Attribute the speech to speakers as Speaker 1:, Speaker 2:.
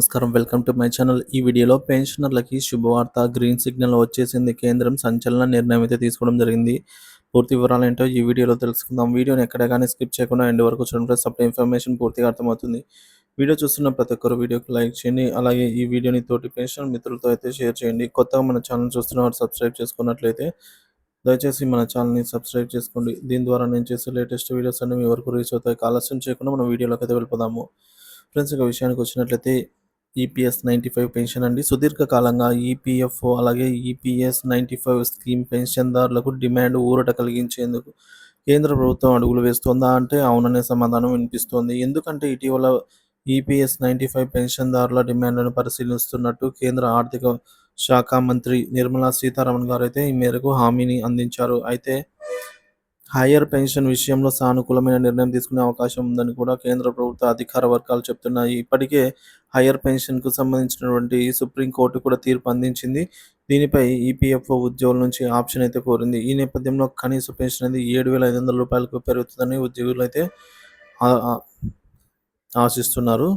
Speaker 1: నమస్కారం. Welcome to my channel. ఈ వీడియోలో పెన్షనర్లకి శుభవార్త, గ్రీన్ సిగ్నల్ వచ్చేసింది. కేంద్రం సంచలన నిర్ణయం అయితే తీసుకోవడం జరిగింది. పూర్తి వివరాలేంటో ఈ వీడియోలో తెలుసుకుందాం. వీడియోని ఎక్కడ గానీ స్కిప్ చేయకుండా ఎండ్ వరకు చూడండి ఫ్రెండ్స్. అప్పుడు ఇన్ఫర్మేషన్ పూర్తిగా అర్థమవుతుంది. వీడియో చూస్తున్న ప్రతి ఒక్కరు వీడియోకి లైక్ చేయండి. అలాగే ఈ వీడియోని తోటి పెన్షనర్ మిత్రులతో అయితే షేర్ చేయండి. కొత్తగా మన ఛానల్ చూస్తున్నవారు సబ్స్క్రైబ్ చేసుకున్నట్లయితే దయచేసి మన ఛానల్‌ని సబ్స్క్రైబ్ చేసుకోండి. దీని ద్వారా నేను చేసే లేటెస్ట్ వీడియోస్ అన్నీ మీ వరకు రీచ్ అవుతాయి. ఆలస్యం చేయకుండా మనం వీడియోలోకి అయితే వెళ్ళిపోదాము. ఫ్రెండ్స్, ఇక విషయానికి వచ్చినట్లయితే ఈపీఎస్ 95 పెన్షన్ అండి. సుదీర్ఘకాలంగా ఈపీఎఫ్ఓ అలాగే ఈపీఎస్ 95 స్కీమ్ పెన్షన్దారులకు డిమాండ్ ఊరట కలిగించేందుకు కేంద్ర ప్రభుత్వం అడుగులు వేస్తోందా అంటే అవుననే సమాధానం వినిపిస్తోంది. ఎందుకంటే ఇటీవల ఈపీఎస్ 95 పెన్షన్దారుల డిమాండ్లను పరిశీలిస్తున్నట్టు కేంద్ర ఆర్థిక శాఖ మంత్రి నిర్మలా సీతారామన్ గారైతే ఈ మేరకు హామీని అందించారు. అయితే హయ్యర్ పెన్షన్ విషయంలో సానుకూలమైన నిర్ణయం తీసుకునే అవకాశం ఉందని కూడా కేంద్ర ప్రభుత్వ అధికార వర్గాలు చెప్తున్నాయి. ఇప్పటికే హయ్యర్ పెన్షన్‌కు సంబంధించినటువంటి సుప్రీంకోర్టు కూడా తీర్పు అందించింది. దీనిపై ఈపీఎఫ్ఓ ఉద్యోగుల నుంచి ఆప్షన్ అయితే కోరింది. ఈ నేపథ్యంలో కనీస పెన్షన్ అనేది రూ. 7,500 పెరుగుతుందని ఉద్యోగులైతే ఆ ఆ ఆశిస్తున్నారు.